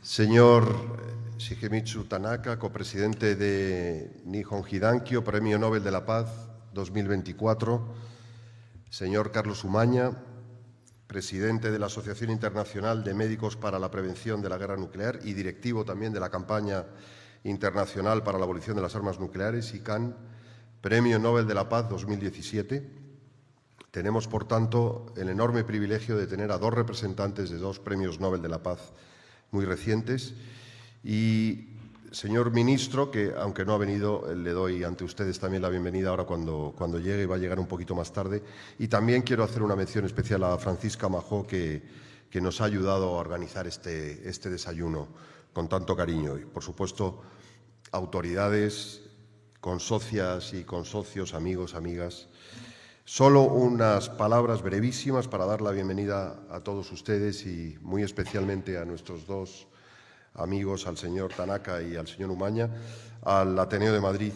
Señor Shigemitsu Tanaka, copresidente de Nihon Hidankyo, Premio Nobel de la Paz 2024. Señor Carlos Umaña, presidente de la Asociación Internacional de Médicos para la Prevención de la Guerra Nuclear y directivo también de la Campaña Internacional para la Abolición de las Armas Nucleares, ICAN, Premio Nobel de la Paz 2017. Tenemos, por tanto, el enorme privilegio de tener a dos representantes de dos premios Nobel de la Paz muy recientes. Y, señor ministro, que aunque no ha venido, le doy ante ustedes también la bienvenida ahora cuando llegue, va a llegar un poquito más tarde. Y también quiero hacer una mención especial a Francisca Majó, que nos ha ayudado a organizar este desayuno con tanto cariño. Y, por supuesto, autoridades, consocias y consocios, amigos, amigas. Solo unas palabras brevísimas para dar la bienvenida a todos ustedes y muy especialmente a nuestros dos amigos, al señor Tanaka y al señor Umaña, al Ateneo de Madrid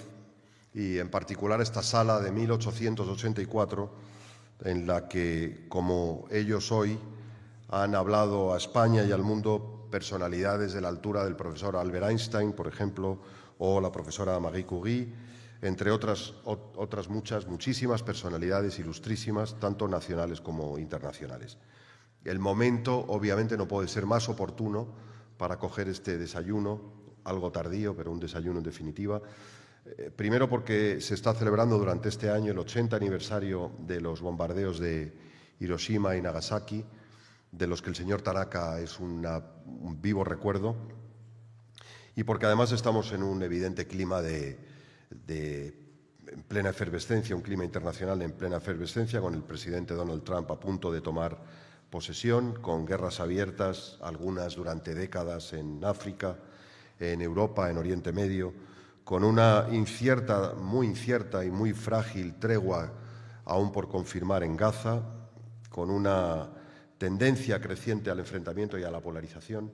y en particular esta sala de 1884 en la que, como ellos hoy, han hablado a España y al mundo personalidades de la altura del profesor Albert Einstein, por ejemplo, o la profesora Marie Curie, entre otras muchísimas personalidades ilustrísimas, tanto nacionales como internacionales. El momento, obviamente, no puede ser más oportuno para coger este desayuno, algo tardío, pero un desayuno en definitiva. Primero porque se está celebrando durante este año el 80 aniversario de los bombardeos de Hiroshima y Nagasaki, de los que el señor Tanaka es un vivo recuerdo, y porque además estamos en un evidente clima en plena efervescencia, un clima internacional en plena efervescencia, con el presidente Donald Trump a punto de tomar posesión, con guerras abiertas, algunas durante décadas en África, en Europa, en Oriente Medio, con una muy incierta y muy frágil tregua aún por confirmar en Gaza, con una tendencia creciente al enfrentamiento y a la polarización.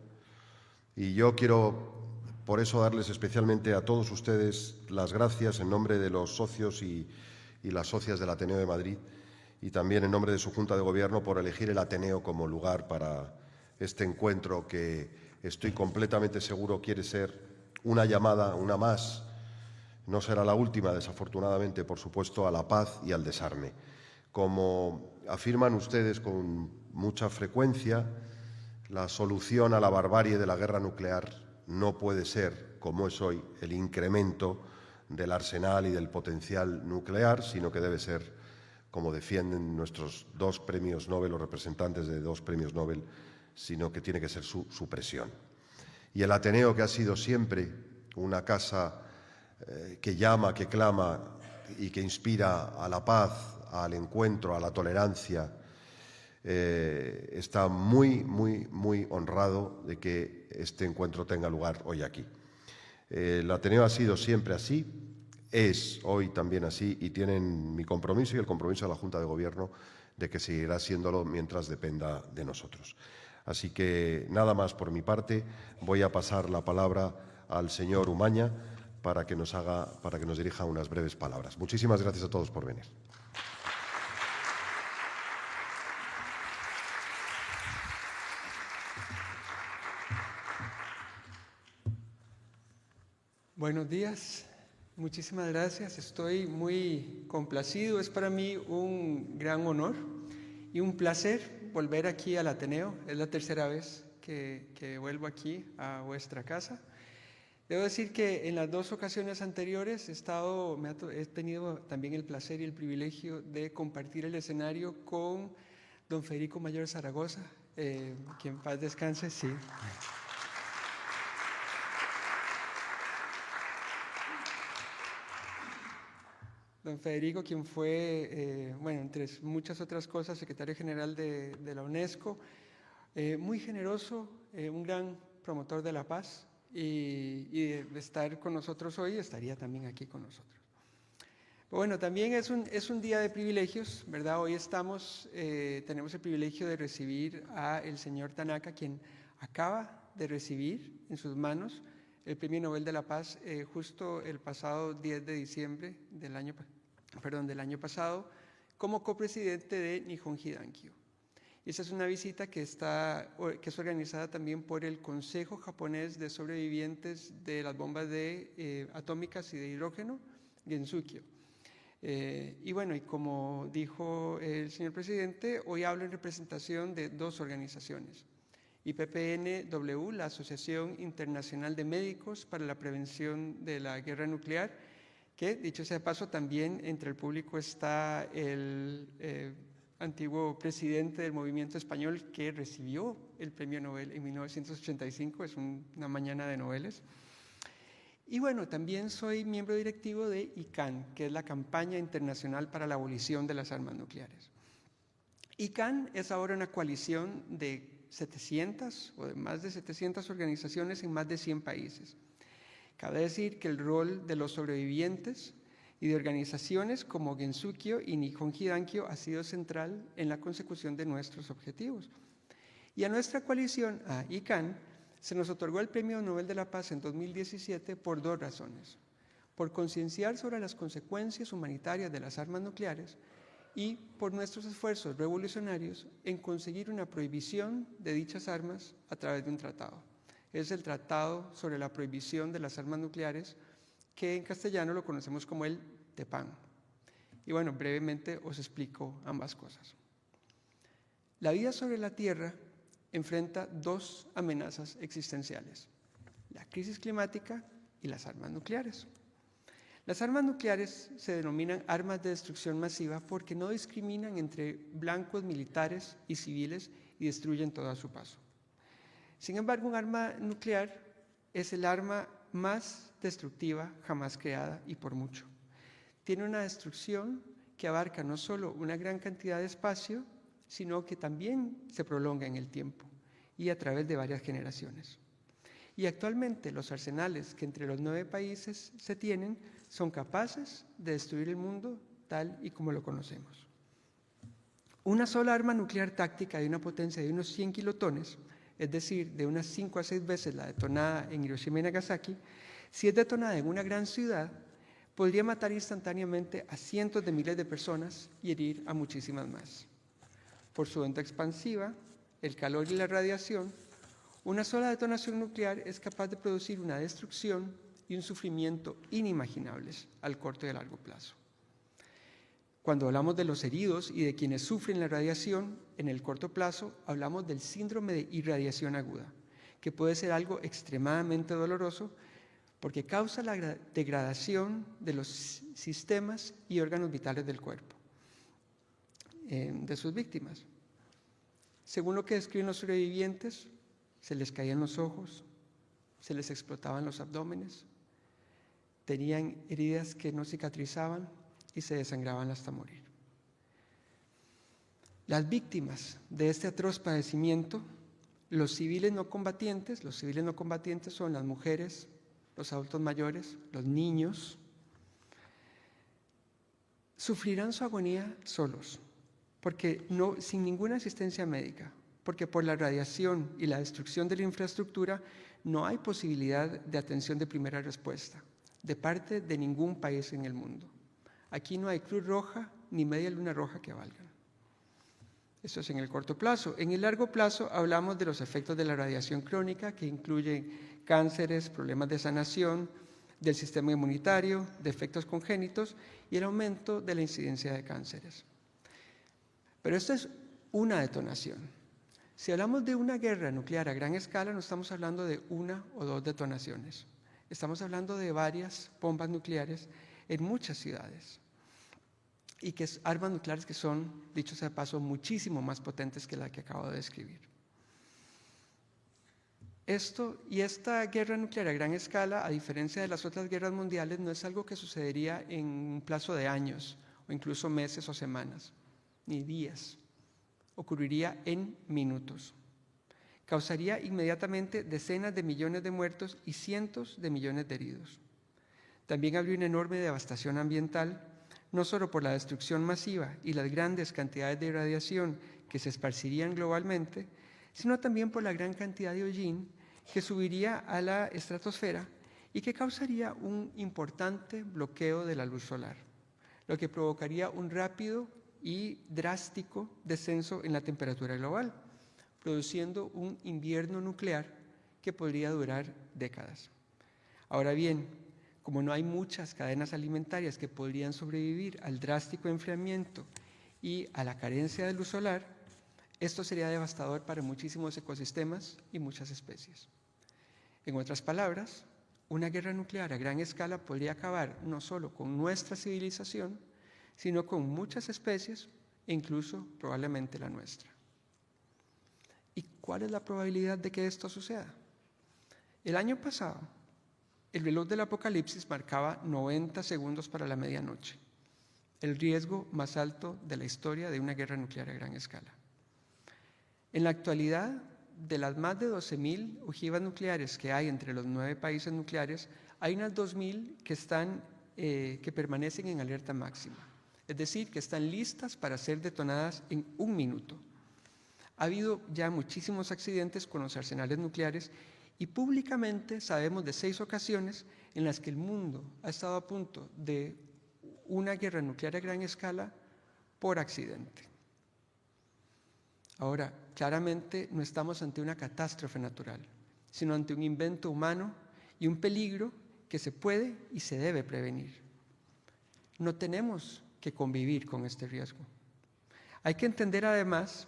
Y yo quiero, por eso, darles especialmente a todos ustedes las gracias en nombre de los socios y las socias del Ateneo de Madrid y también en nombre de su Junta de Gobierno por elegir el Ateneo como lugar para este encuentro que estoy completamente seguro quiere ser una llamada, una más, no será la última, desafortunadamente, por supuesto, a la paz y al desarme. Como afirman ustedes con mucha frecuencia, la solución a la barbarie de la guerra nuclear no puede ser, como es hoy, el incremento del arsenal y del potencial nuclear, sino que debe ser, como defienden nuestros dos premios Nobel o representantes de dos premios Nobel, sino que tiene que ser su supresión. Y el Ateneo, que ha sido siempre una casa que llama, que clama y que inspira a la paz, al encuentro, a la tolerancia, está muy, muy, muy honrado de que este encuentro tenga lugar hoy aquí. El Ateneo ha sido siempre así, es hoy también así y tienen mi compromiso y el compromiso de la Junta de Gobierno de que seguirá siéndolo mientras dependa de nosotros. Así que nada más por mi parte, voy a pasar la palabra al señor Umaña para que nos dirija unas breves palabras. Muchísimas gracias a todos por venir. Buenos días, muchísimas gracias. Estoy muy complacido. Es para mí un gran honor y un placer volver aquí al Ateneo. Es la tercera vez que vuelvo aquí a vuestra casa. Debo decir que en las dos ocasiones anteriores he tenido también el placer y el privilegio de compartir el escenario con don Federico Mayor Zaragoza, que en paz descanse, sí. Don Federico, quien fue, entre muchas otras cosas, secretario general de la UNESCO, muy generoso, un gran promotor de la paz y de estar con nosotros hoy, estaría también aquí con nosotros. Bueno, también es un día de privilegios, ¿verdad? Hoy tenemos el privilegio de recibir al señor Tanaka, quien acaba de recibir en sus manos el Premio Nobel de la Paz justo el pasado 10 de diciembre del año pasado, como copresidente de Nihon Hidankyo. Esa es una visita que es organizada también por el Consejo Japonés de Sobrevivientes de las Bombas atómicas y de hidrógeno, Gensukyo. Y bueno, y como dijo el señor presidente, hoy hablo en representación de dos organizaciones. IPPNW, la Asociación Internacional de Médicos para la Prevención de la Guerra Nuclear, que, dicho sea de paso, también entre el público está el antiguo presidente del movimiento español que recibió el premio Nobel en 1985, es una mañana de noveles. Y bueno, también soy miembro directivo de ICANN, que es la Campaña Internacional para la Abolición de las Armas Nucleares. ICANN es ahora una coalición de 700 o de más de 700 organizaciones en más de 100 países. Cabe decir que el rol de los sobrevivientes y de organizaciones como Gensukyo y Nihon Hidankyo ha sido central en la consecución de nuestros objetivos. Y a nuestra coalición, a ICANN, se nos otorgó el Premio Nobel de la Paz en 2017 por dos razones. Por concienciar sobre las consecuencias humanitarias de las armas nucleares y por nuestros esfuerzos revolucionarios en conseguir una prohibición de dichas armas a través de un tratado. Es el Tratado sobre la Prohibición de las Armas Nucleares, que en castellano lo conocemos como el TEPAN. Y bueno, brevemente os explico ambas cosas. La vida sobre la Tierra enfrenta dos amenazas existenciales: la crisis climática y las armas nucleares. Las armas nucleares se denominan armas de destrucción masiva porque no discriminan entre blancos, militares y civiles y destruyen todo a su paso. Sin embargo, un arma nuclear es el arma más destructiva jamás creada y por mucho. Tiene una destrucción que abarca no solo una gran cantidad de espacio, sino que también se prolonga en el tiempo y a través de varias generaciones. Y actualmente los arsenales que entre los 9 países se tienen son capaces de destruir el mundo tal y como lo conocemos. Una sola arma nuclear táctica de una potencia de unos 100 kilotones, es decir, de unas 5 a 6 veces la detonada en Hiroshima y Nagasaki, si es detonada en una gran ciudad, podría matar instantáneamente a cientos de miles de personas y herir a muchísimas más. Por su onda expansiva, el calor y la radiación, una sola detonación nuclear es capaz de producir una destrucción y un sufrimiento inimaginables al corto y a largo plazo. Cuando hablamos de los heridos y de quienes sufren la radiación, en el corto plazo hablamos del síndrome de irradiación aguda, que puede ser algo extremadamente doloroso porque causa la degradación de los sistemas y órganos vitales del cuerpo de sus víctimas. Según lo que describen los sobrevivientes, se les caían los ojos, se les explotaban los abdómenes, tenían heridas que no cicatrizaban y se desangraban hasta morir. Las víctimas de este atroz padecimiento, los civiles no combatientes son las mujeres, los adultos mayores, los niños, sufrirán su agonía solos, porque sin ninguna asistencia médica, porque por la radiación y la destrucción de la infraestructura no hay posibilidad de atención de primera respuesta de parte de ningún país en el mundo. Aquí no hay Cruz Roja ni Media Luna Roja que valgan. Eso es en el corto plazo. En el largo plazo hablamos de los efectos de la radiación crónica, que incluyen cánceres, problemas de sanación, del sistema inmunitario, defectos congénitos y el aumento de la incidencia de cánceres. Pero esto es una detonación. Si hablamos de una guerra nuclear a gran escala, no estamos hablando de una o dos detonaciones. Estamos hablando de varias bombas nucleares en muchas ciudades. Y que es armas nucleares que son, dicho sea de paso, muchísimo más potentes que la que acabo de describir. Esta guerra nuclear a gran escala, a diferencia de las otras guerras mundiales, no es algo que sucedería en un plazo de años, o incluso meses o semanas, ni días. Ocurriría en minutos. Causaría inmediatamente decenas de millones de muertos y cientos de millones de heridos. También habría una enorme devastación ambiental, no solo por la destrucción masiva y las grandes cantidades de radiación que se esparcirían globalmente, sino también por la gran cantidad de hollín que subiría a la estratosfera y que causaría un importante bloqueo de la luz solar, lo que provocaría un rápido y drástico descenso en la temperatura global, produciendo un invierno nuclear que podría durar décadas. Ahora bien, como no hay muchas cadenas alimentarias que podrían sobrevivir al drástico enfriamiento y a la carencia de luz solar, esto sería devastador para muchísimos ecosistemas y muchas especies. En otras palabras, una guerra nuclear a gran escala podría acabar no solo con nuestra civilización, sino con muchas especies e incluso probablemente la nuestra. ¿Y cuál es la probabilidad de que esto suceda? El año pasado, el reloj del apocalipsis marcaba 90 segundos para la medianoche, el riesgo más alto de la historia de una guerra nuclear a gran escala. En la actualidad, de las más de 12.000 ojivas nucleares que hay entre los 9 países nucleares, hay unas 2.000 que permanecen en alerta máxima, es decir, que están listas para ser detonadas en 1 minuto. Ha habido ya muchísimos accidentes con los arsenales nucleares y públicamente sabemos de 6 ocasiones en las que el mundo ha estado a punto de una guerra nuclear a gran escala por accidente. Ahora, claramente no estamos ante una catástrofe natural, sino ante un invento humano y un peligro que se puede y se debe prevenir. No tenemos que convivir con este riesgo. Hay que entender además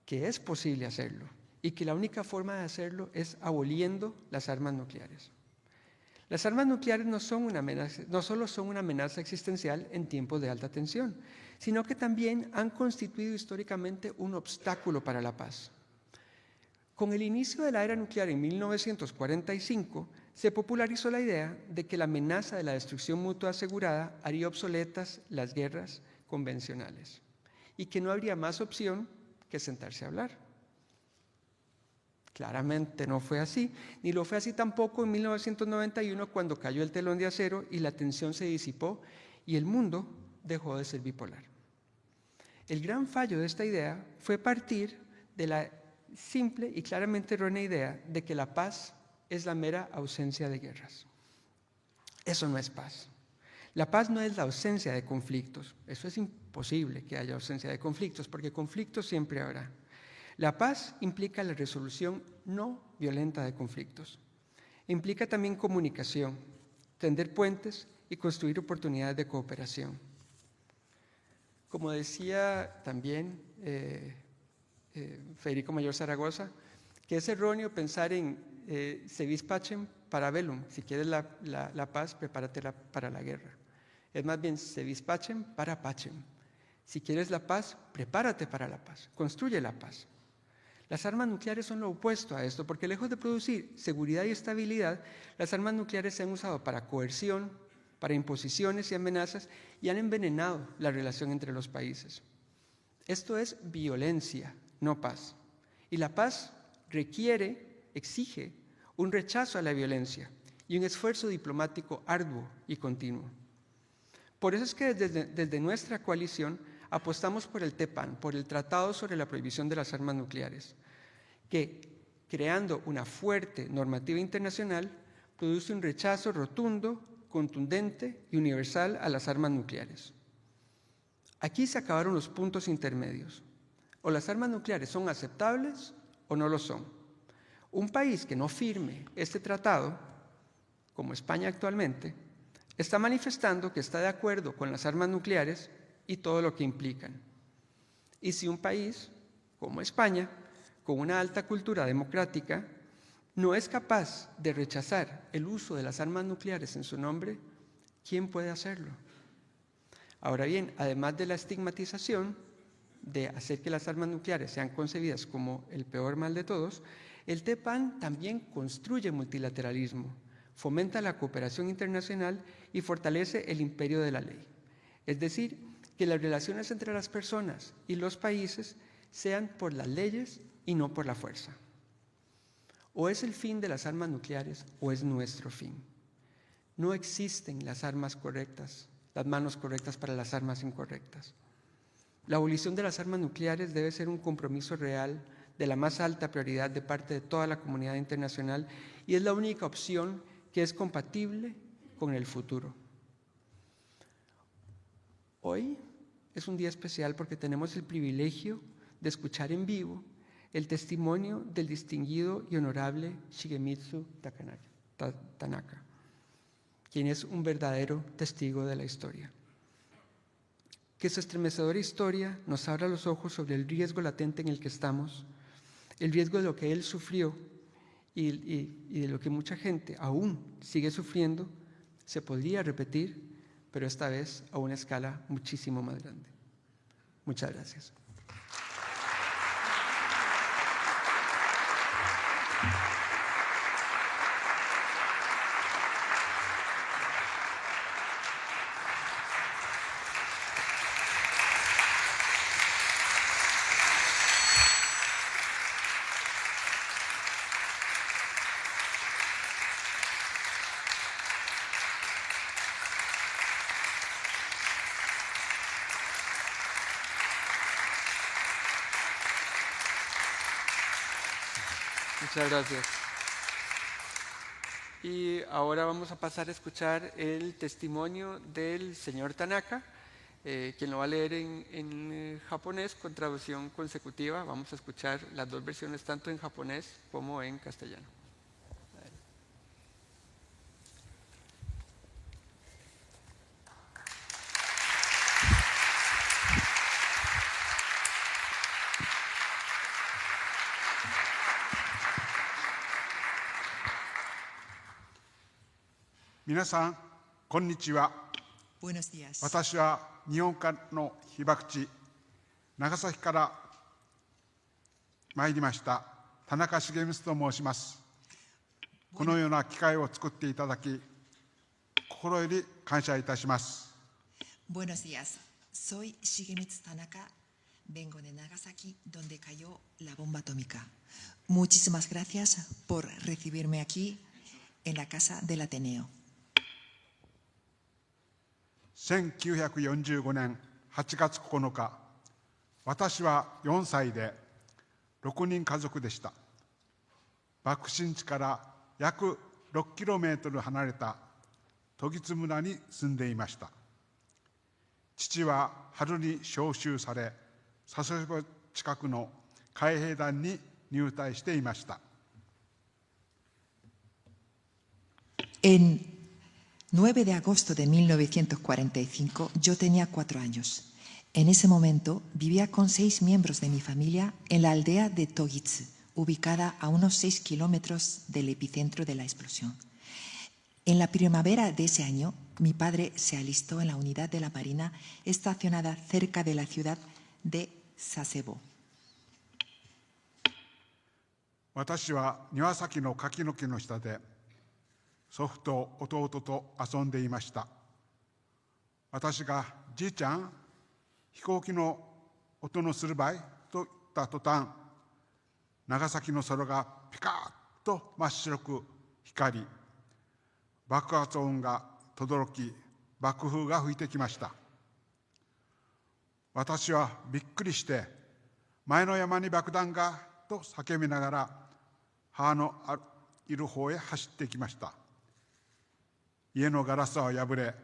que es posible hacerlo y que la única forma de hacerlo es aboliendo las armas nucleares. Las armas nucleares no solo son una amenaza existencial en tiempos de alta tensión, sino que también han constituido históricamente un obstáculo para la paz. Con el inicio de la era nuclear en 1945, se popularizó la idea de que la amenaza de la destrucción mutua asegurada haría obsoletas las guerras convencionales y que no habría más opción que sentarse a hablar. Claramente no fue así, ni lo fue así tampoco en 1991 cuando cayó el telón de acero y la tensión se disipó y el mundo dejó de ser bipolar. El gran fallo de esta idea fue partir de la simple y claramente errónea idea de que la paz es la mera ausencia de guerras. Eso no es paz. La paz no es la ausencia de conflictos. Eso es imposible que haya ausencia de conflictos, porque conflictos siempre habrá. La paz implica la resolución no violenta de conflictos. Implica también comunicación, tender puentes y construir oportunidades de cooperación. Como decía también Federico Mayor Zaragoza, que es erróneo pensar en se vis pacem para bellum. Si quieres la paz, prepárate para la guerra. Es más bien se vis pacem para pacem. Si quieres la paz, prepárate para la paz. Construye la paz. Las armas nucleares son lo opuesto a esto, porque lejos de producir seguridad y estabilidad, las armas nucleares se han usado para coerción, para imposiciones y amenazas y han envenenado la relación entre los países. Esto es violencia, no paz. Y la paz exige un rechazo a la violencia y un esfuerzo diplomático arduo y continuo. Por eso es que desde nuestra coalición apostamos por el TPAN, por el Tratado sobre la Prohibición de las Armas Nucleares, que, creando una fuerte normativa internacional, produce un rechazo rotundo, contundente y universal a las armas nucleares. Aquí se acabaron los puntos intermedios. O las armas nucleares son aceptables o no lo son. Un país que no firme este tratado, como España actualmente, está manifestando que está de acuerdo con las armas nucleares y todo lo que implican. Y si un país, como España, con una alta cultura democrática, no es capaz de rechazar el uso de las armas nucleares en su nombre, ¿quién puede hacerlo? Ahora bien, además de la estigmatización de hacer que las armas nucleares sean concebidas como el peor mal de todos, el TPAN también construye multilateralismo, fomenta la cooperación internacional y fortalece el imperio de la ley. Es decir, que las relaciones entre las personas y los países sean por las leyes y no por la fuerza. O es el fin de las armas nucleares o es nuestro fin. No existen las armas correctas, las manos correctas para las armas incorrectas. La abolición de las armas nucleares debe ser un compromiso real de la más alta prioridad de parte de toda la comunidad internacional y es la única opción que es compatible con el futuro. Hoy es un día especial porque tenemos el privilegio de escuchar en vivo el testimonio del distinguido y honorable Shigemitsu Tanaka, quien es un verdadero testigo de la historia. Que su estremecedora historia nos abra los ojos sobre el riesgo latente en el que estamos, el riesgo de lo que él sufrió y de lo que mucha gente aún sigue sufriendo, se podría repetir, pero esta vez a una escala muchísimo más grande. Muchas gracias. Muchas gracias. Y ahora vamos a pasar a escuchar el testimonio del señor Tanaka, quien lo va a leer en japonés con traducción consecutiva. Vamos a escuchar las dos versiones, tanto en japonés como en castellano. 皆さん、こんにちは。 Buenos días. 私は日本海の被爆地、長崎から参りました田中重光と申します。このような機会を作っていただき、心より感謝いたします。 Buenos días. Soy Shigemitsu Tanaka. Vengo de Nagasaki, donde cayó la bomba atómica. Muchísimas gracias por recibirme aquí en la Casa del Ateneo. 1945年8月9日、私は4歳で6人家族でした。爆心地から約 6km 離れた時津村に住んでいました。父は春に召集され、佐世保近くの海兵団に入隊していました。 En 9 de agosto de 1945 yo tenía 4 años. En ese momento vivía con 6 miembros de mi familia en la aldea de Togitsu, ubicada a unos 6 kilómetros del epicentro de la explosión. En la primavera de ese año, mi padre se alistó en la unidad de la Marina estacionada cerca de la ciudad de Sasebo. 私は庭先の柿の木の下で祖父と弟と遊んでいました。私がじいちゃん、飛行機の音のするばいと言った途端、長崎の空がピカッと真っ白く光り、爆発音が轟き、爆風が吹いてきました。私はびっくりして、前の山に爆弾がと叫びながら、母のいる方へ走ってきました。家のガラスは破れ、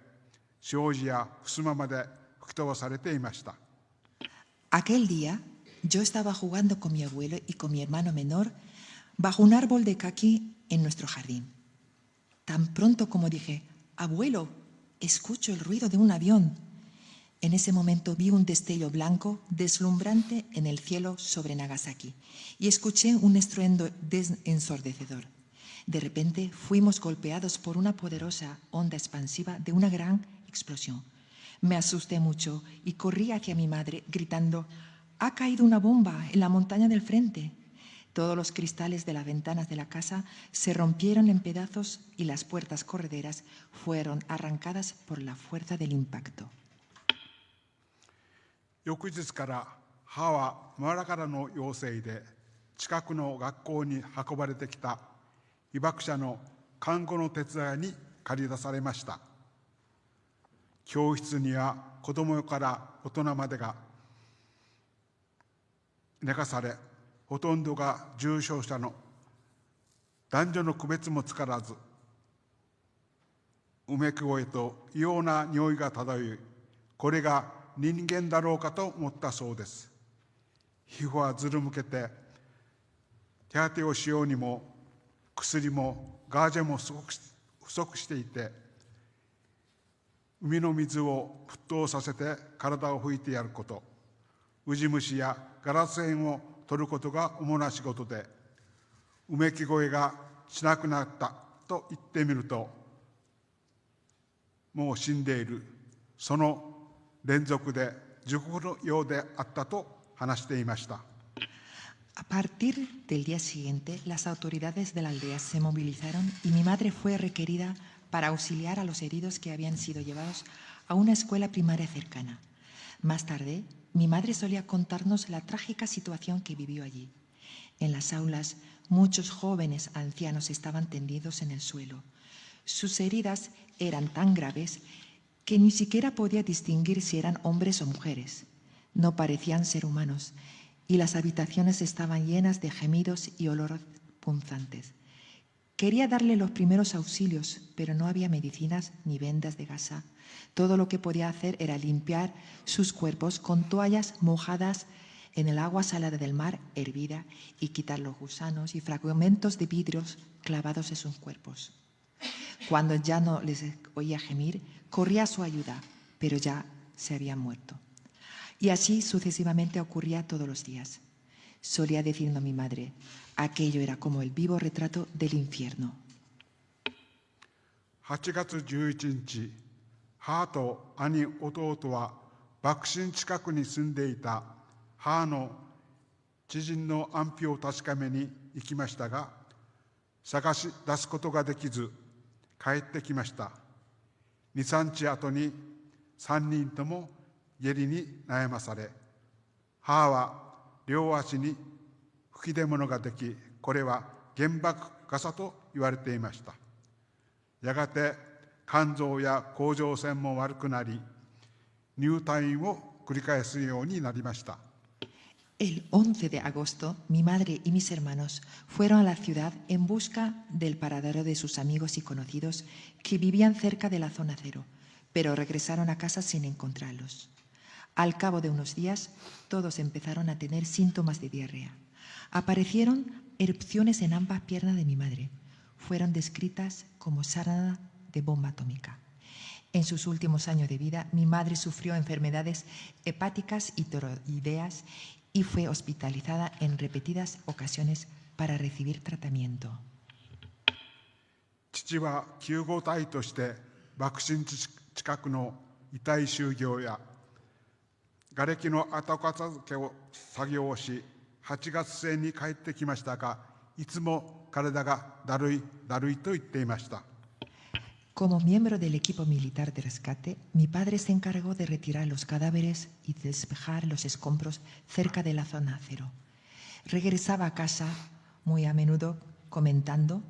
障子や襖まで吹き飛ばされていました。 Aquel día yo estaba jugando con mi abuelo y con mi hermano menor bajo un árbol de caqui en nuestro jardín. Tan pronto como dije, abuelo, escucho el ruido de un avión. En ese momento vi un destello blanco deslumbrante en el cielo sobre Nagasaki y escuché un estruendo ensordecedor. De repente fuimos golpeados por una poderosa onda expansiva de una gran explosión. Me asusté mucho y corrí hacia mi madre gritando, «¡Ha caído una bomba en la montaña del frente!». Todos los cristales de las ventanas de la casa se rompieron en pedazos y las puertas correderas fueron arrancadas por la fuerza del impacto. 翌日から母は村からの要請で近くの学校に運ばれてきた被爆者の看護の手伝いに駆り出されました。教室には子どもから大人までが寝かされ、ほとんどが重症者の男女の区別もつからず、うめき声と異様な匂いが漂い、これが人間だろうかと思ったそうです。皮膚はずるむけて、手当てをしようにも薬もガーゼも不足していて、海の水を沸騰させて体を拭いてやること、ウジ虫やガラス片を取ることが主な仕事で、うめき声がしなくなったと言ってみると、もう死んでいる、その連続で地獄のようであったと話していました。A partir del día siguiente, las autoridades de la aldea se movilizaron y mi madre fue requerida para auxiliar a los heridos que habían sido llevados a una escuela primaria cercana. Más tarde, mi madre solía contarnos la trágica situación que vivió allí. En las aulas, muchos jóvenes ancianos estaban tendidos en el suelo. Sus heridas eran tan graves que ni siquiera podía distinguir si eran hombres o mujeres. No parecían ser humanos y las habitaciones estaban llenas de gemidos y olores punzantes. Quería darle los primeros auxilios, pero no había medicinas ni vendas de gasa. Todo lo que podía hacer era limpiar sus cuerpos con toallas mojadas en el agua salada del mar hervida y quitar los gusanos y fragmentos de vidrios clavados en sus cuerpos. Cuando ya no les oía gemir, corría a su ayuda, pero ya se habían muerto. Y así sucesivamente ocurría todos los días. Solía decirnos mi madre, aquello era como el vivo retrato del infierno. 8月11日、母と兄、弟は爆心近くに住んでいた母の知人の安否を確かめに行きましたが、探し出すことができず帰ってきました。2、3日後に3人とも下痢に悩まされ、母は両足に吹き出物ができ、これは原爆傘と言われていました。やがて肝臓や甲状腺も悪くなり、入退院を繰り返すようになりました。El 11 de agosto, mi madre y mis hermanos fueron a la ciudad en busca del paradero de sus amigos y conocidos que vivían cerca de la zona cero, pero regresaron a casa sin encontrarlos. Al cabo de unos días, todos empezaron a tener síntomas de diarrea. Aparecieron erupciones en ambas piernas de mi madre. Fueron descritas como sarna de bomba atómica. En sus últimos años de vida, mi madre sufrió enfermedades hepáticas y tiroideas y fue hospitalizada en repetidas ocasiones para recibir tratamiento. 父は救護隊として爆心地近くの遺体収容や瓦礫の後片付けを作業をし、8月末に帰ってきましたが、いつも体がだるいだるいと言っていました。Como miembro del equipo militar de rescate, mi padre se encargó de retirar los cadáveres y despejar los escombros cerca de la zona cero. Regresaba a casa muy a menudo comentando,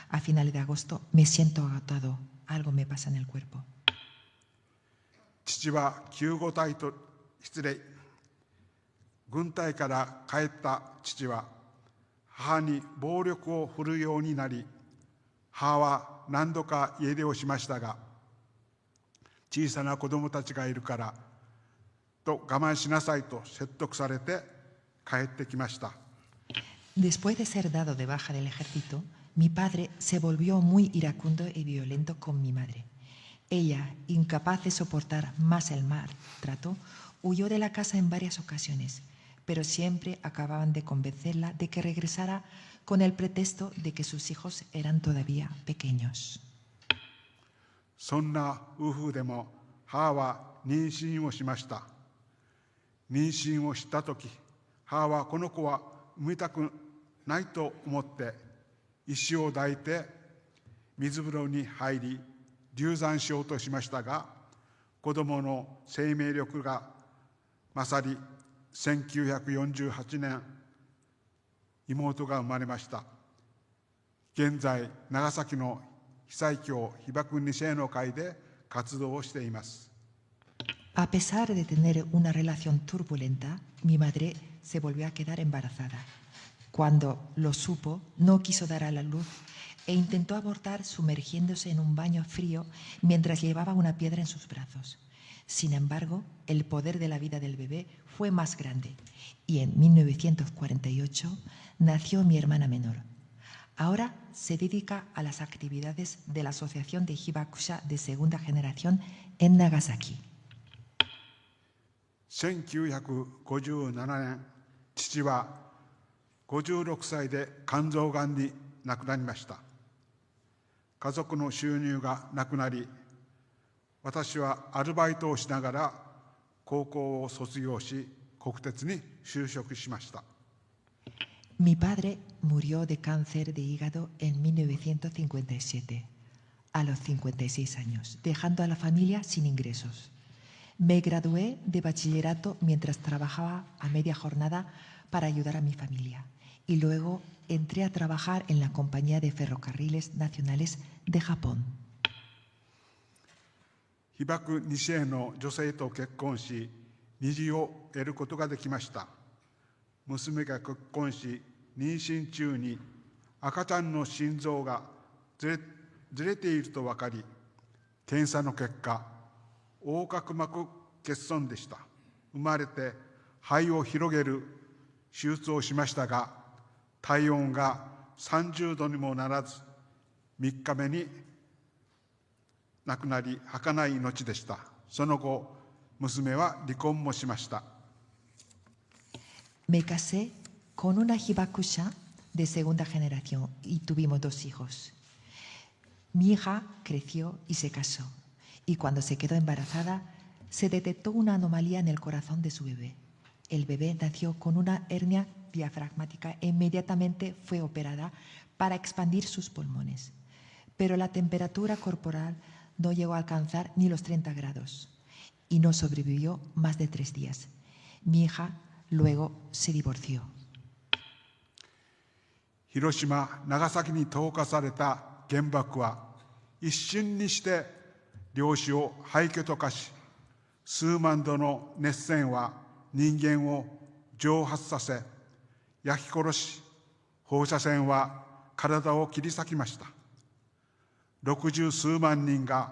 a finales de agosto, me siento agotado, algo me pasa en el cuerpo. 父は軍隊から帰った父は母に暴力を振るうようになり、母は何度か家出をしましたが、小さな子供たちがいるからと我慢しなさいと説得されて帰ってきました。Después de ser dado de baja del ejército, mi padre se volvió muy iracundo y violento con mi madre. Ella, incapaz de soportar más el maltrato, huyó de la casa en varias ocasiones, pero siempre acababan de convencerla de que regresara con el pretexto de que sus hijos eran todavía pequeños. そんな夫婦でも母は妊娠をしました。妊娠をしたとき、母はこの子は産みたくないと思って石を抱いて水風呂に入り流産しようとしましたが、子どもの生命力が勝り、1948年妹が生まれました。現在長崎の被災協被爆二世の会で活動をしています。A pesar de tener una relación turbulenta, mi madre se volvió a quedar embarazada. Cuando lo supo, no quiso dar a la luz e intentó abortar sumergiéndose en un baño frío mientras llevaba una piedra en sus brazos. Sin embargo, el poder de la vida del bebé fue más grande y en 1948 nació mi hermana menor. Ahora se dedica a las actividades de la Asociación de Hibakusha de segunda generación en Nagasaki. 1957年、父は56歳で肝臓がんに亡くなりました。家族の収入がなくなり、私はアルバイトをしながら高校を卒業し、国鉄に就職しました。Mi padre murió de cáncer de hígado en 1957, a los 56 años, dejando a la familia sin ingresos. Me gradué de bachillerato mientras trabajaba a media jornada para ayudar a mi familia y luego entré a trabajar en la Compañía de Ferrocarriles Nacionales de Japón. 被爆2世の女性と結婚し、二児を得ることができました。娘が結婚し、妊娠中に赤ちゃんの心臓がずれていると分かり、検査の結果、横隔膜欠損でした。生まれて肺を広げる手術をしましたが、体温が30度にもならず、3日目に亡くなり、儚い命でした。その後、娘は離婚もしました。Me casé con una hibakusha de segunda generación y tuvimos 2 hijos. Mi hija creció y se casó, y cuando se quedó embarazada, se detectó una anomalía en el corazón de su bebé. El bebé nació con una hernia diafragmática e inmediatamente fue operada para expandir sus pulmones. Pero la temperatura corporal no llegó a alcanzar ni los 30 grados y no sobrevivió más de 3 días. Mi hija luego se divorció. 広島、長崎に投下された原爆は一瞬にして漁師を廃墟と化し、数万度の熱線は人間を蒸発させ、焼き殺し、放射線は体を切り裂きました。60数万人が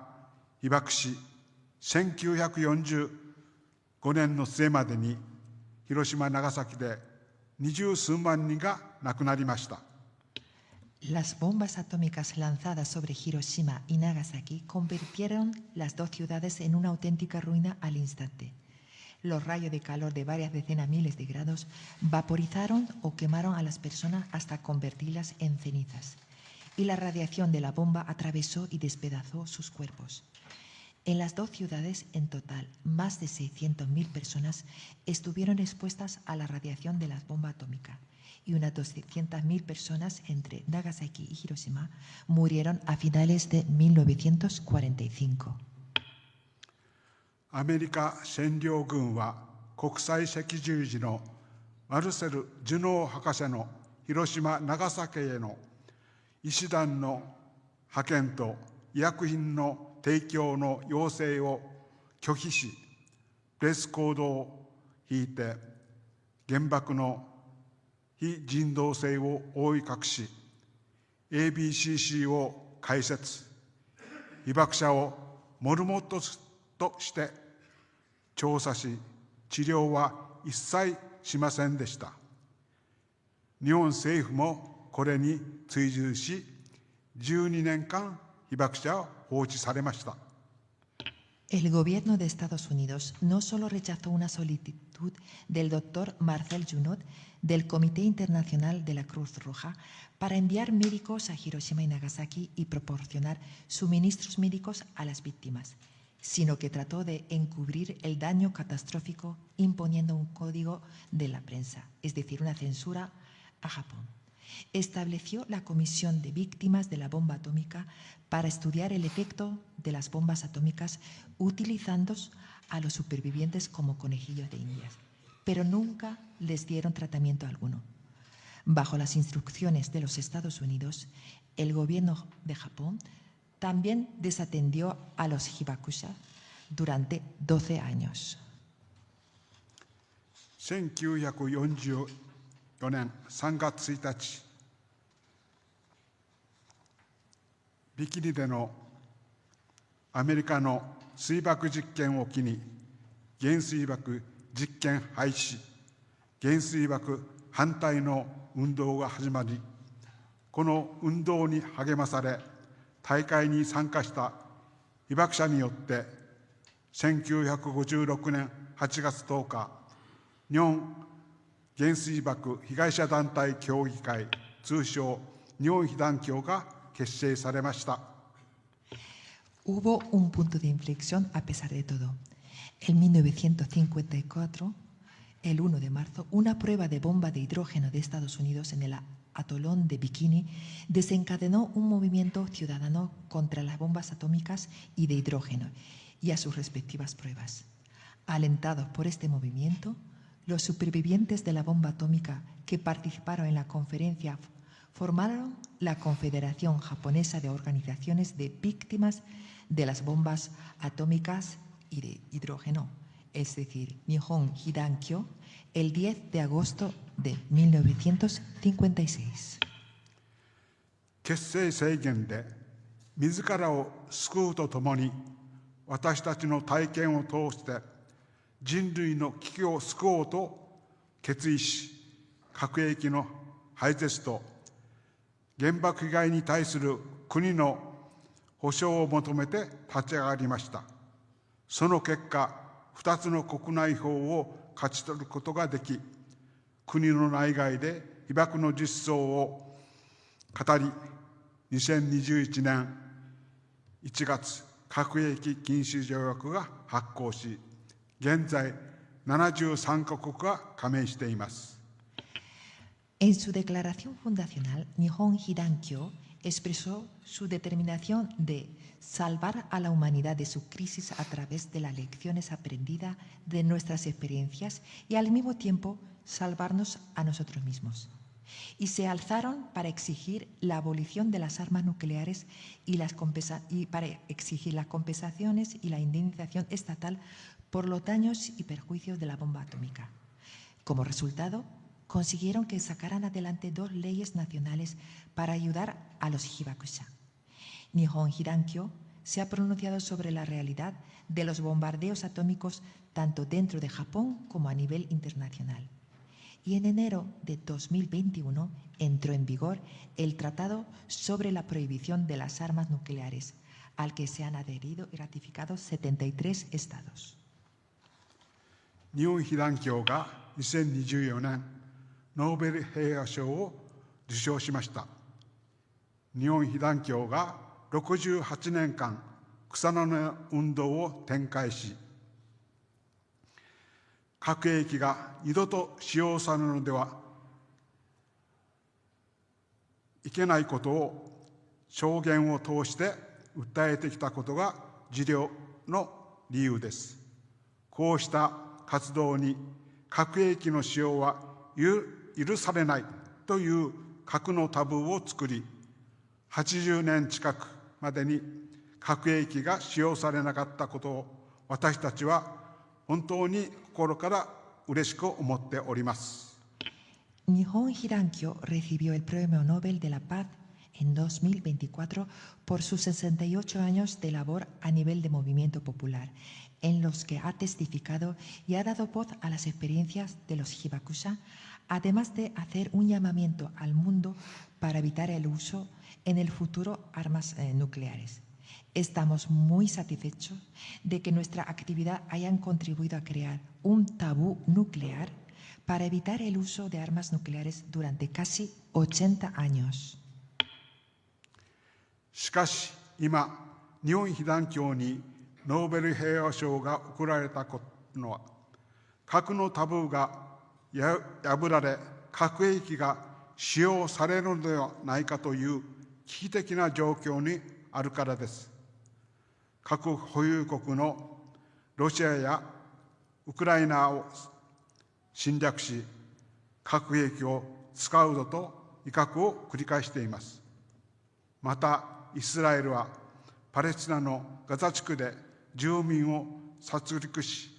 被爆し、1945年の末までに広島、長崎で20数万人が亡くなりました。Las bombas atómicas lanzadas sobre Hiroshima y Nagasaki convirtieron las 2 ciudades en una auténtica ruina al instante. Los rayos de calor de varias decenas miles de grados vaporizaron o quemaron a las personas hasta convertirlas en cenizas. Y la radiación de la bomba atravesó y despedazó sus cuerpos. En las 2 ciudades, en total, más de 600.000 personas estuvieron expuestas a la radiación de la bomba atómica y unas 200.000 personas entre Nagasaki y Hiroshima murieron a finales de 1945. アメリカ占領軍は国際赤十字のマルセル・ジュノー博士の広島・長崎への医師団の派遣と医薬品の提供の要請を拒否し、プレスコードを引いて原爆の非人道性を覆い隠し、ABCC を開設、被爆者をモルモットとして調査し、治療は一切しませんでした。日本政府もこれに追従し、12年間被爆者を放置されました。El gobierno de Estados Unidos no solo rechazó una solicitud del doctor Marcel Junot del Comité Internacional de la Cruz Roja para enviar médicos a Hiroshima y Nagasaki y proporcionar suministros médicos a las víctimas, sino que trató de encubrir el daño catastrófico imponiendo un código de la prensa, es decir, una censura a Japón. Estableció la Comisión de Víctimas de la Bomba Atómica para estudiar el efecto de las bombas atómicas utilizando a los supervivientes como conejillos de indias, pero nunca les dieron tratamiento alguno. Bajo las instrucciones de los Estados Unidos, el gobierno de Japón también desatendió a los hibakusha durante 12 años. 1944年3月1日、ビキニでのアメリカの水爆実験を機に原水爆実験廃止、原水爆反対の運動が始まり、この運動に励まされ大会に参加した被爆者によって1956年8月10日、日本原水爆被害者団体協議会、通称日本被団協が結成されました。Hubo un punto de inflexión a pesar de todo. En 1954, el 1 de marzo, una prueba de bomba de hidrógeno de Estados Unidos en el atolón de Bikini desencadenó un movimiento ciudadano contra las bombas atómicas y de hidrógeno y a sus respectivas pruebas. Alentados por este movimiento, los supervivientes de la bomba atómica que participaron en la conferencia formaron la Confederación Japonesa de Organizaciones de Víctimas de las Bombas Atómicas y de Hidrógeno, es decir, Nihon Hidankyo, el 10 de agosto de 1956. 結成宣言で自らを救うとともに、私たちの体験を通して人類の危機を救おうと決意し、核兵器の廃絶と原爆被害に対する国の保障を求めて立ち上がりました。その結果、2つの国内法を勝ち取ることができ、国の内外で被爆の実相を語り、2021年1月、核兵器禁止条約が発効し、現在73カ国が加盟しています。En su declaración fundacional, Nihon Hidankyo expresó su determinación de salvar a la humanidad de su crisis a través de las lecciones aprendidas de nuestras experiencias y al mismo tiempo salvarnos a nosotros mismos. Y se alzaron para exigir la abolición de las armas nucleares y para exigir las compensaciones y la indemnización estatal por los daños y perjuicios de la bomba atómica. Como resultado, consiguieron que sacaran adelante 2 leyes nacionales para ayudar a los hibakusha. Nihon Hidankyo se ha pronunciado sobre la realidad de los bombardeos atómicos tanto dentro de Japón como a nivel internacional. Y en enero de 2021 entró en vigor el Tratado sobre la Prohibición de las Armas Nucleares, al que se han adherido y ratificado 73 estados. 日本被団協が2024年ノーベル平和賞を受賞しました。日本被団協が68年間草の根運動を展開し、核兵器が二度と使用されるのではいけないことを証言を通して訴えてきたことが受領の理由です。こうした活動に核兵器の使用は許されないという核のタブーを作り、80年近くまでに核兵器が使用されなかったことを私たちは本当に心から嬉しく思っております。Nihon Hidankyo recibió el Premio Nobel de la Paz en 2024 por sus 68 años de labor a nivel de movimiento popular, en los que ha testificado y ha dado voz a las experiencias de los hibakusha, además de hacer un llamamiento al mundo para evitar el uso en el futuro armas nucleares. Estamos muy satisfechos de que nuestra actividad haya contribuido a crear un tabú nuclear para evitar el uso de armas nucleares durante casi 80 años. しかし今、日本被団協にノーベル平和賞が贈られたのは、核のタブーが破られ、核兵器が使用されるのではないかという危機的な状況にあるからです。核保有国のロシアやウクライナを侵略し、核兵器を使うぞと威嚇を繰り返しています。また、イスラエルはパレスチナのガザ地区で住民を殺戮し、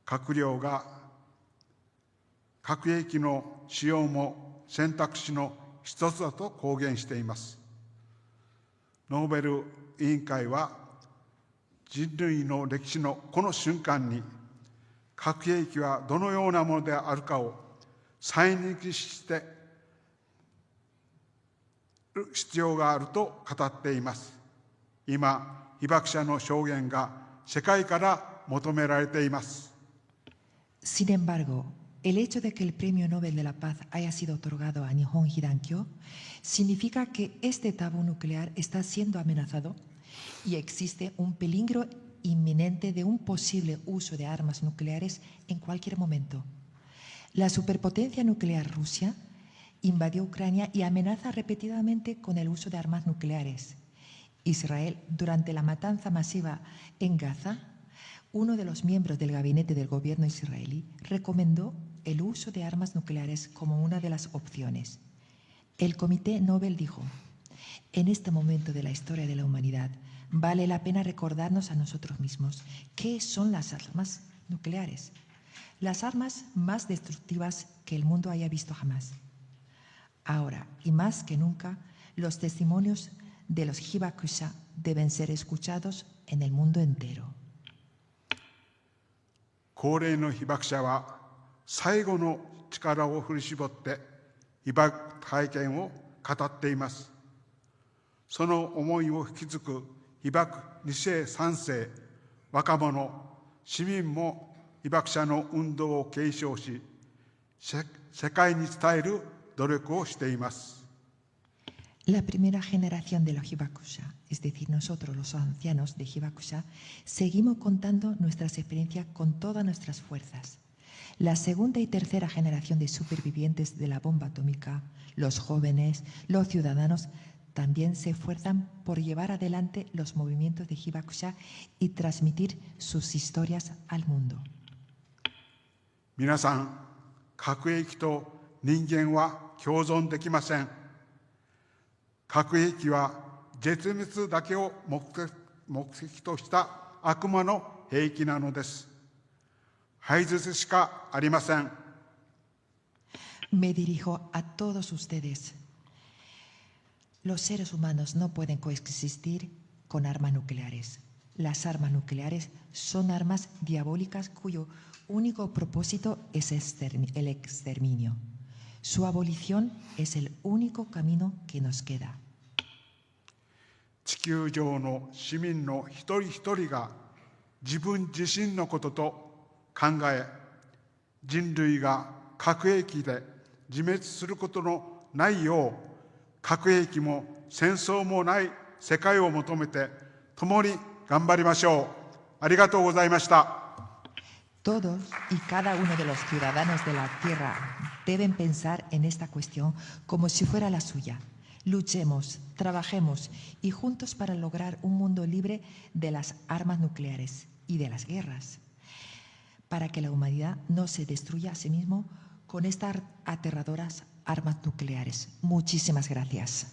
閣僚が核兵器の使用も選択肢の一つだと公言しています。ノーベル委員会は人類の歴史のこの瞬間に、核兵器はどのようなものであるかを再認識している必要があると語っています。今、被爆者の証言が世界から求められています。Sin embargo, el hecho de que el Premio Nobel de la Paz haya sido otorgado a Nihon Hidankyo significa que este tabú nuclear está siendo amenazado y existe un peligro inminente de un posible uso de armas nucleares en cualquier momento. La superpotencia nuclear Rusia invadió Ucrania y amenaza repetidamente con el uso de armas nucleares. Israel, durante la matanza masiva en Gaza, uno de los miembros del gabinete del gobierno israelí recomendó el uso de armas nucleares como una de las opciones. El Comité Nobel dijo: en este momento de la historia de la humanidad, vale la pena recordarnos a nosotros mismos qué son las armas nucleares, las armas más destructivas que el mundo haya visto jamás. Ahora, y más que nunca, los testimonios de los Hibakusha deben ser escuchados en el mundo entero. 高齢の被爆者は最後の力を振り絞って被爆体験を語っています。その思いを引き継ぐ被爆2世3世若者市民も被爆者の運動を継承し、世界に伝える努力をしています。La primera generación de los Hibakusha, es decir, nosotros los ancianos de Hibakusha, seguimos contando nuestras experiencias con todas nuestras fuerzas. La segunda y tercera generación de supervivientes de la bomba atómica, los jóvenes, los ciudadanos, también se esfuerzan por llevar adelante los movimientos de Hibakusha y transmitir sus historias al mundo. 皆さん、核兵器と人間は共存できません。核兵器は絶滅だけを目的とした悪魔の兵器なのです。廃絶しかありません。Me dirijo a todos ustedes. Los seres humanos no pueden coexistir con armas nucleares. Las armas nucleares son armas diabólicas cuyo único propósito es el exterminio. Su abolición es el único camino que nos queda. 地球上の市民の一人一人が自分自身のことと考え、人類が核兵器で自滅することのないよう、核兵器も戦争もない世界を求めて共に頑張りましょう。ありがとうございました。Todos y cada uno de los ciudadanos de la Tierra deben pensar en esta cuestión como si fuera la suya. Luchemos, trabajemos y juntos para lograr un mundo libre de las armas nucleares y de las guerras, para que la humanidad no se destruya a sí mismo con estas aterradoras armas nucleares. Muchísimas gracias.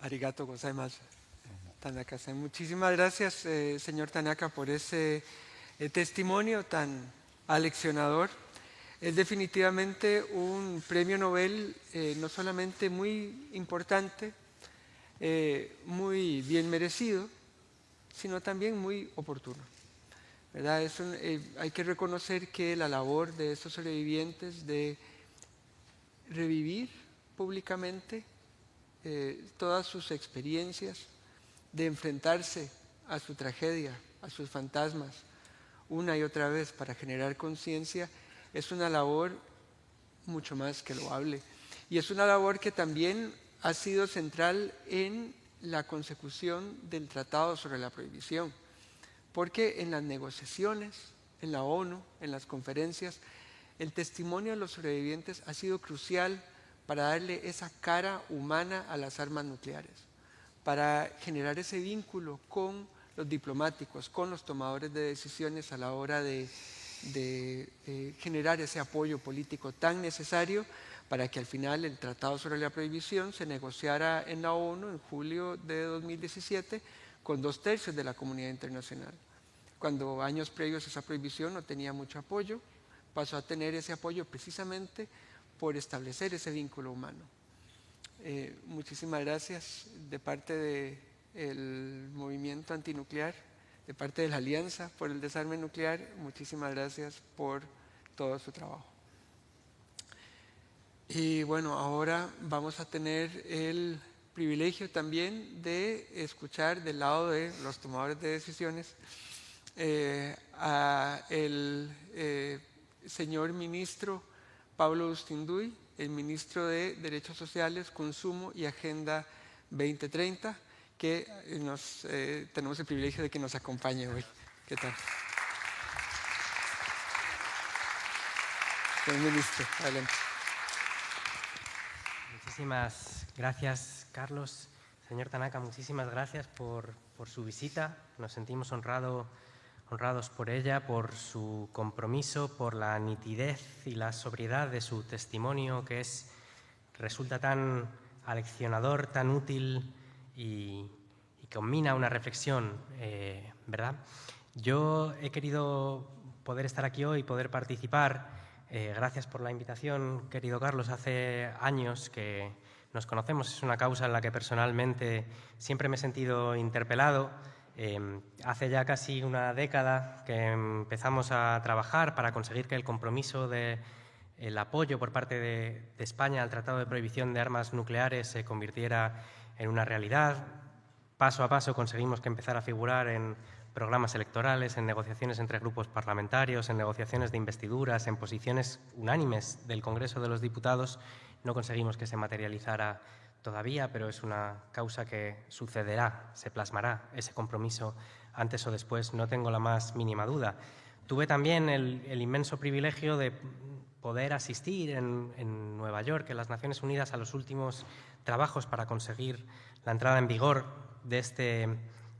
Arigato gozaimasu, Tanaka-san. Muchísimas gracias, señor Tanaka, por ese testimonio tan aleccionador. Es definitivamente un premio Nobel no solamente muy importante, muy bien merecido, sino también muy oportuno, ¿verdad? Hay que reconocer que la labor de estos sobrevivientes de revivir públicamente todas sus experiencias, de enfrentarse a su tragedia, a sus fantasmas, una y otra vez para generar conciencia, es una labor mucho más que loable. Y es una labor que también ha sido central en la consecución del Tratado sobre la Prohibición, porque en las negociaciones, en la ONU, en las conferencias, el testimonio de los sobrevivientes ha sido crucial para darle esa cara humana a las armas nucleares, para generar ese vínculo con los diplomáticos, con los tomadores de decisiones a la hora de generar ese apoyo político tan necesario para que al final el Tratado sobre la Prohibición se negociara en la ONU en julio de 2017 con 2/3 de la comunidad internacional. Cuando años previos esa prohibición no tenía mucho apoyo, pasó a tener ese apoyo precisamente por establecer ese vínculo humano. Muchísimas gracias de parte del movimiento antinuclear, de parte de la Alianza por el Desarme Nuclear. Muchísimas gracias por todo su trabajo. Y bueno, ahora vamos a tener el privilegio también de escuchar del lado de los tomadores de decisiones a el señor ministro Pablo Ustinduy, el ministro de Derechos Sociales, Consumo y Agenda 2030, que tenemos el privilegio de que nos acompañe hoy. ¿Qué tal? Señor ministro, adelante. Muchísimas gracias, Carlos. Señor Tanaka, muchísimas gracias por su visita. Nos sentimos honrados por ella, por su compromiso, por la nitidez y la sobriedad de su testimonio, que resulta tan aleccionador, tan útil y combina una reflexión, ¿verdad? Yo he querido poder estar aquí hoy, poder participar. Gracias por la invitación, querido Carlos. Hace años que nos conocemos, es una causa en la que personalmente siempre me he sentido interpelado. Hace ya casi una década que empezamos a trabajar para conseguir que el compromiso del apoyo por parte de España al Tratado de Prohibición de Armas Nucleares se convirtiera en una realidad. Paso a paso conseguimos que empezara a figurar en programas electorales, en negociaciones entre grupos parlamentarios, en negociaciones de investiduras, en posiciones unánimes del Congreso de los Diputados. No conseguimos que se materializara todavía, pero es una causa que sucederá, se plasmará ese compromiso antes o después, no tengo la más mínima duda. Tuve también el inmenso privilegio de poder asistir en Nueva York, en las Naciones Unidas, a los últimos trabajos para conseguir la entrada en vigor de este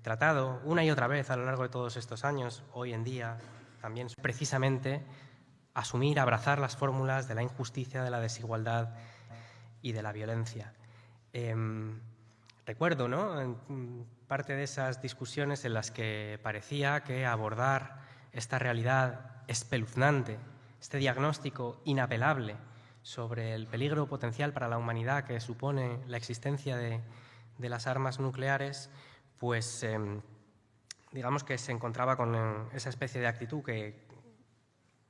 tratado, una y otra vez a lo largo de todos estos años. Hoy en día también precisamente asumir, abrazar las fórmulas de la injusticia, de la desigualdad y de la violencia. Recuerdo, ¿no?, en parte de esas discusiones en las que parecía que abordar esta realidad espeluznante, este diagnóstico inapelable sobre el peligro potencial para la humanidad que supone la existencia de las armas nucleares, pues digamos que se encontraba con esa especie de actitud que,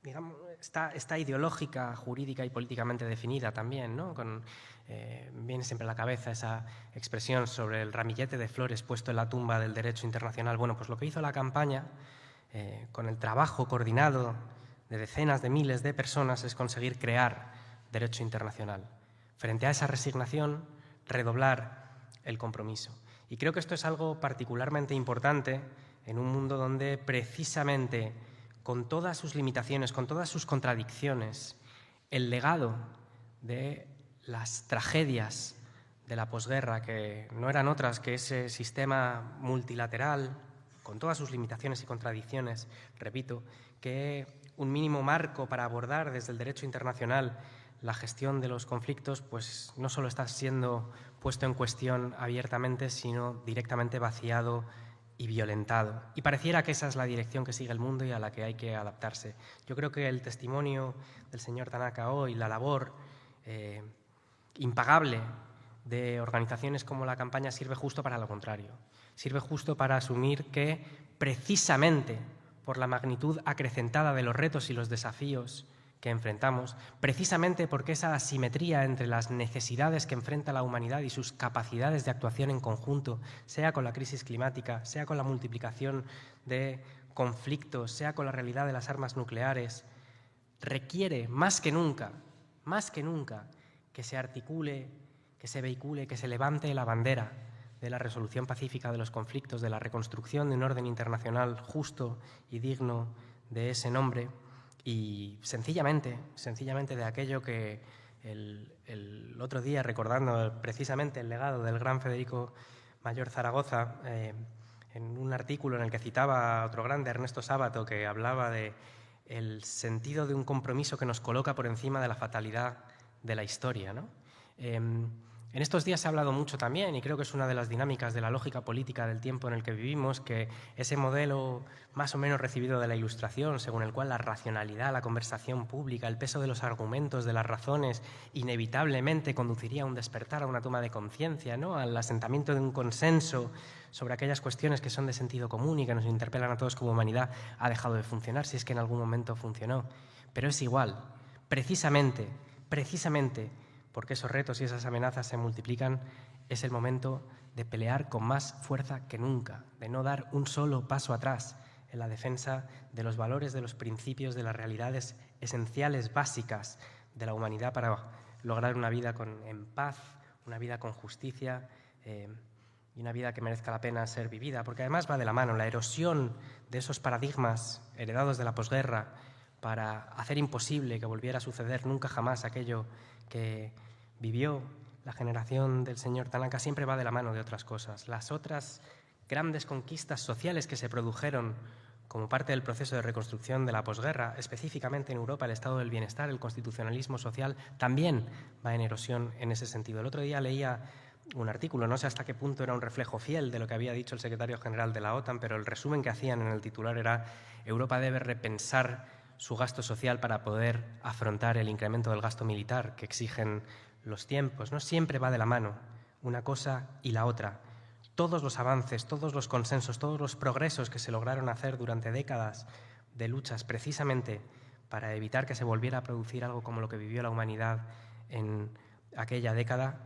digamos, está ideológica, jurídica y políticamente definida también, ¿no? Viene siempre a la cabeza esa expresión sobre el ramillete de flores puesto en la tumba del derecho internacional. Bueno, pues lo que hizo la campaña, con el trabajo coordinado de decenas de miles de personas, es conseguir crear derecho internacional. Frente a esa resignación, redoblar el compromiso. Y creo que esto es algo particularmente importante en un mundo donde precisamente, con todas sus limitaciones, con todas sus contradicciones, el legado de las tragedias de la posguerra, que no eran otras que ese sistema multilateral, con todas sus limitaciones y contradicciones, repito, que un mínimo marco para abordar desde el derecho internacional la gestión de los conflictos, pues no solo está siendo puesto en cuestión abiertamente, sino directamente vaciado y violentado. Y pareciera que esa es la dirección que sigue el mundo y a la que hay que adaptarse. Yo creo que el testimonio del señor Tanaka hoy, la labor impagable de organizaciones como la campaña, sirve justo para lo contrario. Sirve justo para asumir que, precisamente por la magnitud acrecentada de los retos y los desafíos que enfrentamos, precisamente porque esa asimetría entre las necesidades que enfrenta la humanidad y sus capacidades de actuación en conjunto, sea con la crisis climática, sea con la multiplicación de conflictos, sea con la realidad de las armas nucleares, requiere más que nunca, que se articule, que se vehicule, que se levante la bandera de la resolución pacífica de los conflictos, de la reconstrucción de un orden internacional justo y digno de ese nombre, y sencillamente de aquello que el otro día, recordando precisamente el legado del gran Federico Mayor Zaragoza, en un artículo en el que citaba a otro grande, Ernesto Sábato, que hablaba de el sentido de un compromiso que nos coloca por encima de la fatalidad de la historia, ¿no? En estos días se ha hablado mucho también, y creo que es una de las dinámicas de la lógica política del tiempo en el que vivimos, que ese modelo más o menos recibido de la Ilustración, según el cual la racionalidad, la conversación pública, el peso de los argumentos, de las razones, inevitablemente conduciría a un despertar, a una toma de conciencia, ¿no?, al asentamiento de un consenso sobre aquellas cuestiones que son de sentido común y que nos interpelan a todos como humanidad, ha dejado de funcionar, si es que en algún momento funcionó. Pero es igual, precisamente, porque esos retos y esas amenazas se multiplican, es el momento de pelear con más fuerza que nunca, de no dar un solo paso atrás en la defensa de los valores, de los principios, de las realidades esenciales, básicas de la humanidad para lograr una vida en paz, una vida con justicia y una vida que merezca la pena ser vivida, porque además va de la mano la erosión de esos paradigmas heredados de la posguerra para hacer imposible que volviera a suceder nunca jamás aquello que vivió la generación del señor Tanaka, siempre va de la mano de otras cosas. Las otras grandes conquistas sociales que se produjeron como parte del proceso de reconstrucción de la posguerra, específicamente en Europa, el estado del bienestar, el constitucionalismo social, también va en erosión en ese sentido. El otro día leía un artículo, no sé hasta qué punto era un reflejo fiel de lo que había dicho el secretario general de la OTAN, pero el resumen que hacían en el titular era: Europa debe repensar su gasto social para poder afrontar el incremento del gasto militar que exigen los tiempos. No siempre va de la mano una cosa y la otra. Todos los avances, todos los consensos, todos los progresos que se lograron hacer durante décadas de luchas precisamente para evitar que se volviera a producir algo como lo que vivió la humanidad en aquella década,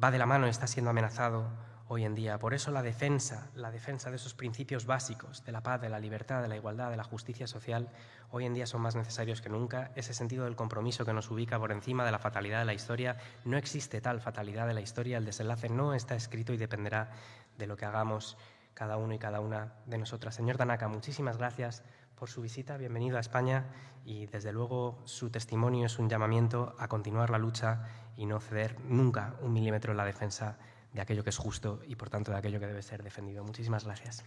va de la mano y está siendo amenazado hoy en día. Por eso la defensa de esos principios básicos, de la paz, de la libertad, de la igualdad, de la justicia social, hoy en día son más necesarios que nunca. Ese sentido del compromiso que nos ubica por encima de la fatalidad de la historia. No existe tal fatalidad de la historia, el desenlace no está escrito y dependerá de lo que hagamos cada uno y cada una de nosotras. Señor Tanaka, muchísimas gracias por su visita, bienvenido a España, y desde luego su testimonio es un llamamiento a continuar la lucha y no ceder nunca un milímetro en la defensa de aquello que es justo y, por tanto, de aquello que debe ser defendido. Muchísimas gracias.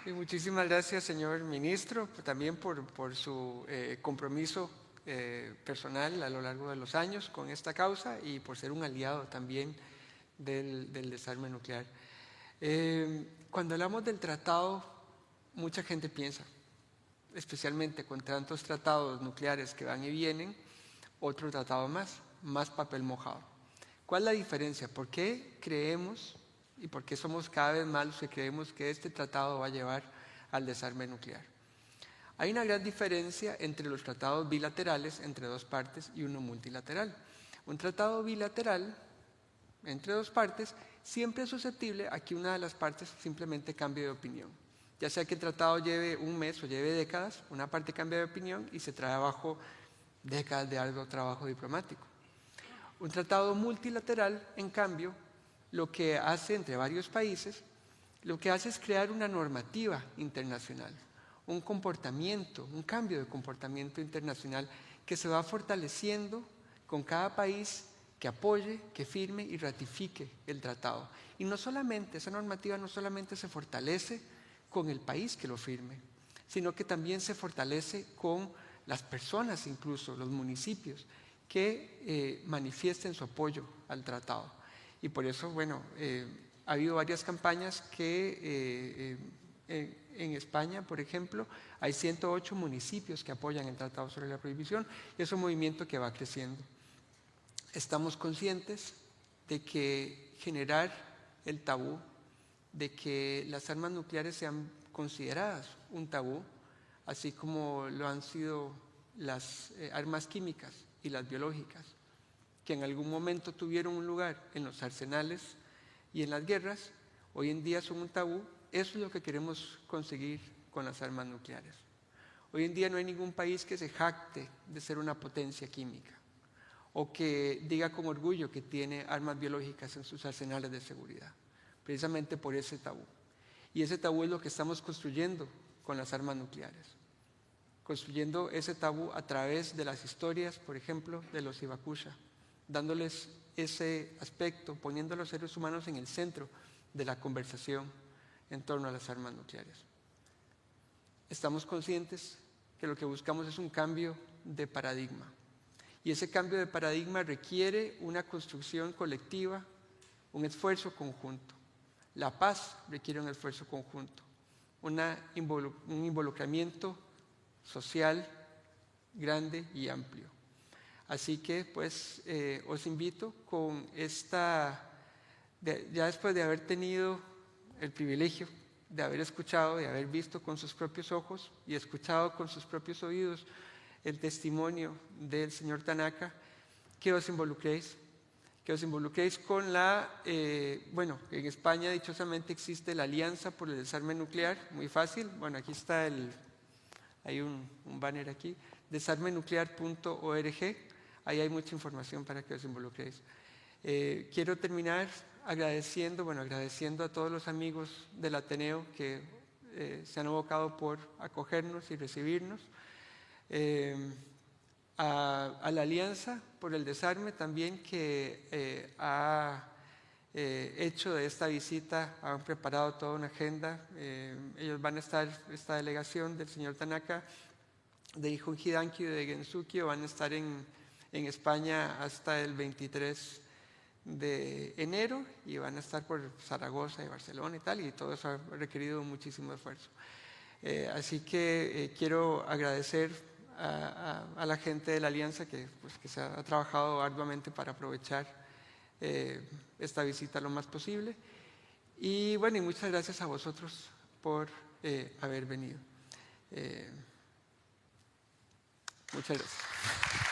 Sí, muchísimas gracias, señor ministro, también por su compromiso personal a lo largo de los años con esta causa y por ser un aliado también del desarme nuclear. Cuando hablamos del tratado, mucha gente piensa, especialmente con tantos tratados nucleares que van y vienen, otro tratado más papel mojado. ¿Cuál es la diferencia? ¿Por qué creemos y por qué somos cada vez más los que creemos que este tratado va a llevar al desarme nuclear? Hay una gran diferencia entre los tratados bilaterales entre dos partes y uno multilateral. Un tratado bilateral entre dos partes siempre es susceptible a que una de las partes simplemente cambie de opinión. Ya sea que el tratado lleve un mes o lleve décadas, una parte cambia de opinión y se trae abajo décadas de arduo trabajo diplomático. Un tratado multilateral, en cambio, lo que hace entre varios países, lo que hace es crear una normativa internacional, un comportamiento, un cambio de comportamiento internacional que se va fortaleciendo con cada país que apoye, que firme y ratifique el tratado. Y no solamente, esa normativa no solamente se fortalece con el país que lo firme, sino que también se fortalece con las personas, incluso los municipios, que manifiesten su apoyo al tratado. Y por eso, bueno, ha habido varias campañas que En España, por ejemplo, hay 108 municipios que apoyan el Tratado sobre la Prohibición y es un movimiento que va creciendo. Estamos conscientes de que generar el tabú, de que las armas nucleares sean consideradas un tabú, así como lo han sido las armas químicas y las biológicas, que en algún momento tuvieron un lugar en los arsenales y en las guerras, hoy en día son un tabú. Eso es lo que queremos conseguir con las armas nucleares. Hoy en día no hay ningún país que se jacte de ser una potencia química o que diga con orgullo que tiene armas biológicas en sus arsenales de seguridad, precisamente por ese tabú. Y ese tabú es lo que estamos construyendo con las armas nucleares, construyendo ese tabú a través de las historias, por ejemplo, de los Hibakusha, dándoles ese aspecto, poniendo a los seres humanos en el centro de la conversación en torno a las armas nucleares. Estamos conscientes que lo que buscamos es un cambio de paradigma. Y ese cambio de paradigma requiere una construcción colectiva, un esfuerzo conjunto. La paz requiere un esfuerzo conjunto, un involucramiento social grande y amplio. Así que, pues, os invito con esta, ya después de haber tenido el privilegio de haber escuchado, de haber visto con sus propios ojos y escuchado con sus propios oídos el testimonio del señor Tanaka, que os involucréis con la, bueno, en España dichosamente existe la Alianza por el Desarme Nuclear, muy fácil, bueno, aquí está hay un banner aquí, desarmenuclear.org, ahí hay mucha información para que os involucréis. Quiero terminar agradeciendo a todos los amigos del Ateneo que se han abocado por acogernos y recibirnos, a la Alianza por el Desarme también, que ha hecho de esta visita, han preparado toda una agenda. Ellos van a estar, esta delegación del señor Tanaka, de Nihon Hidankyo y de Gensukyo, van a estar en España hasta el 23 de enero y van a estar por Zaragoza y Barcelona y tal, y todo eso ha requerido muchísimo esfuerzo. Así que quiero agradecer a la gente de la Alianza que se ha trabajado arduamente para aprovechar esta visita lo más posible. Y bueno, y muchas gracias a vosotros por haber venido. Muchas gracias.